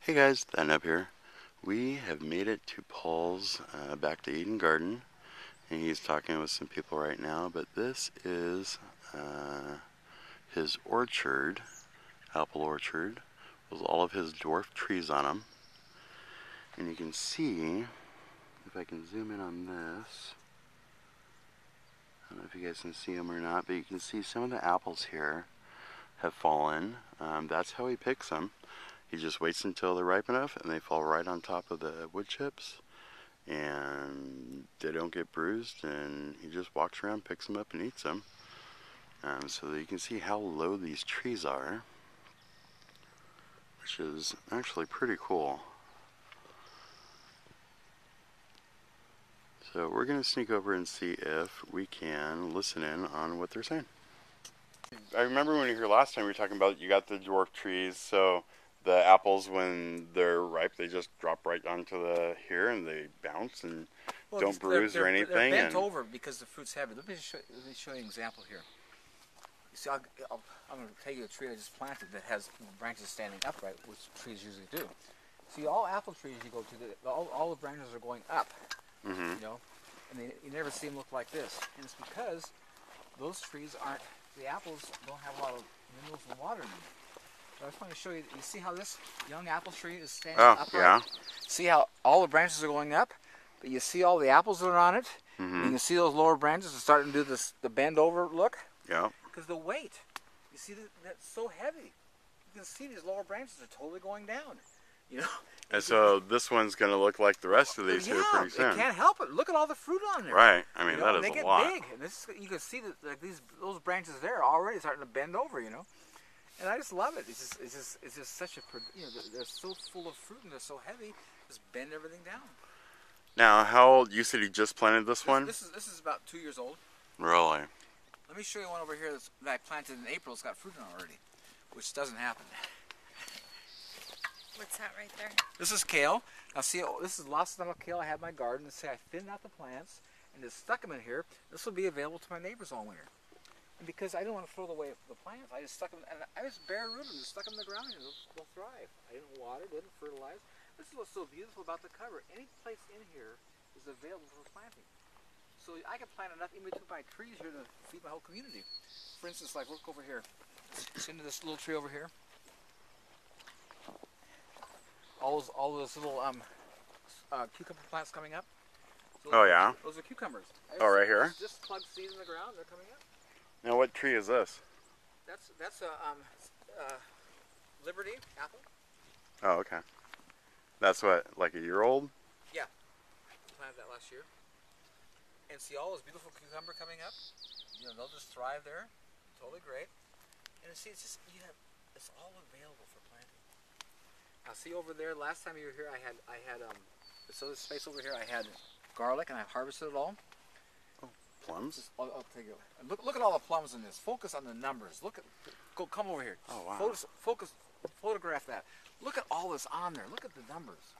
Hey guys, Thatnub here. We have made it to Paul's back to Eden Garden, and he's talking with some people right now, but this is his orchard, apple orchard, with all of his dwarf trees on them. And you can see, if I can zoom in on this, I don't know if you guys can see them or not, but you can see some of the apples here have fallen. That's how he picks them. He just waits until they're ripe enough and they fall right on top of the wood chips and they don't get bruised, and he just walks around, picks them up and eats them. So that you can see how low these trees are, which is actually pretty cool. So we're going to sneak over and see if we can listen in on what they're saying. I remember when you were here last time, we were talking about you got the dwarf trees, so the apples, when they're ripe, they just drop right onto the here and they bounce and don't bruise or anything. They're bent over because the fruit's heavy. Let me show you an example here. You see, I'm going to take you a tree I just planted that has branches standing upright, which trees usually do. See, all apple trees you go to, all the branches are going up, you know, and you never see them look like this. And it's because those trees aren't, the apples don't have a lot of minerals and water in them. So I just want to show you, you see how this young apple tree is standing upright? Yeah. See how all the branches are going up, but you see all the apples that are on it? You can see those lower branches are starting to do the bend over look? Yeah. Because the weight, you see that's so heavy. You can see these lower branches are totally going down, you know? And so this one's going to look like the rest of these here pretty soon. You can't help it. Look at all the fruit on there. Right. I mean, that is they get a lot. big. And this, you can see that like those branches there are already starting to bend over, you know? And I just love it. It's just such a, you know, they're so full of fruit and they're so heavy, just bend everything down. Now, how old? You said you just planted this one? This is about 2 years old. Really? Let me show you one over here that I planted in April. It's got fruit on it already, which doesn't happen. What's that right there? This is kale. Now see, this is lost stomach kale I had in my garden. And say I thinned out the plants and just stuck them in here. This will be available to my neighbors all winter. And because I didn't want to throw away the plants, I just stuck them, and I just bare root them, just stuck them in the ground, and they'll thrive. I didn't water, didn't fertilize. This is what's so beautiful about the cover. Any place in here is available for planting. So I can plant enough in between my trees here to feed my whole community. For instance, like look over here. See into this little tree over here? All those little cucumber plants coming up. So Oh, yeah? Those are cucumbers. Oh, right here? Just plug seeds in the ground, they're coming up. Now, what tree is this? That's a Liberty apple. Oh, okay. That's what, like a year old? Yeah, planted that last year. And see all those beautiful cucumber coming up. You know, they'll just thrive there. Totally great. And see, it's just it's all available for planting. Now see over there. Last time you were here, I had so this space over here. I had garlic, and I harvested it all. Plums? I'll take it. Look at all the plums in this. Focus on the numbers. Come over here. Oh, wow. Photograph that. Look at all this on there. Look at the numbers.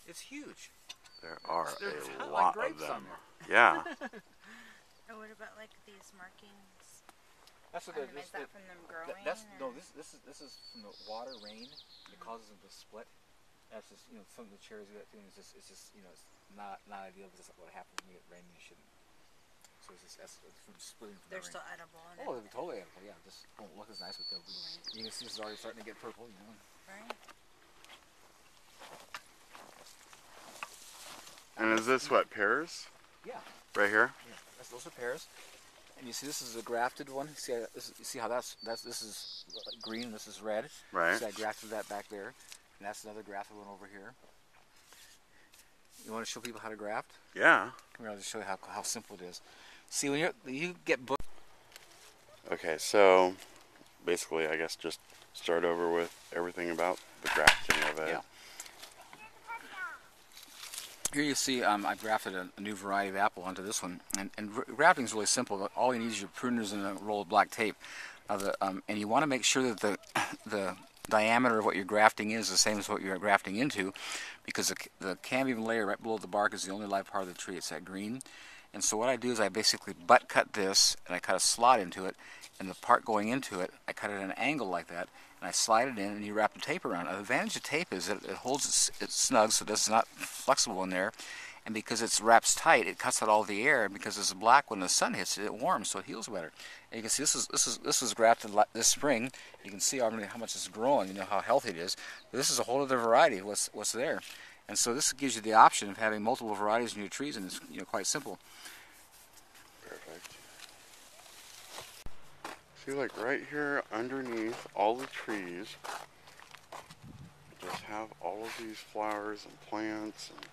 It's huge. There are There's a like lot grapes of them. on there. Yeah. Or what about like these markings? That's what Is that from them growing? This is from the water rain. It causes them to split. That's just, you know, some of the cherries we got doing is just you know, it's not ideal because that's what happens when you get rain. You shouldn't. So it's just that's fruit splitting from They're the rain. still edible. Oh, they're totally edible. Yeah, just won't look as nice, but they'll be. You can see this is already starting to get purple. You know. Right. And is this what, pears? Yeah. Right here? Yeah. Those are pears. And you see, this is a grafted one. You see how this is green, this is red. Right. See, I grafted that back there, and that's another grafted one over here. You want to show people how to graft? Yeah. Come here, I'll just show you how simple it is. See, when you get booked. Okay, so basically, I guess just start over with everything about the grafting of it. Yeah. Here you see I grafted a new variety of apple onto this one, and grafting is really simple. All you need is your pruners and a roll of black tape. And you want to make sure that the diameter of what you're grafting is the same as what you're grafting into, because the cambium layer right below the bark is the only live part of the tree. It's that green, And so what I do is I basically butt cut this, and I cut a slot into it, and the part going into it, I cut it at an angle like that, and I slide it in, and you wrap the tape around. The advantage of tape is that it holds it snug, so it's not flexible in there, and because it wraps tight, it cuts out all the air, and because it's black, when the sun hits it, it warms, so it heals better. And you can see this was grafted this spring. You can see already how much it's growing, you know how healthy it is. But this is a whole other variety of what's there. And so this gives you the option of having multiple varieties in your trees, and it's quite simple. Perfect. See, like right here underneath all the trees, just have all of these flowers and plants and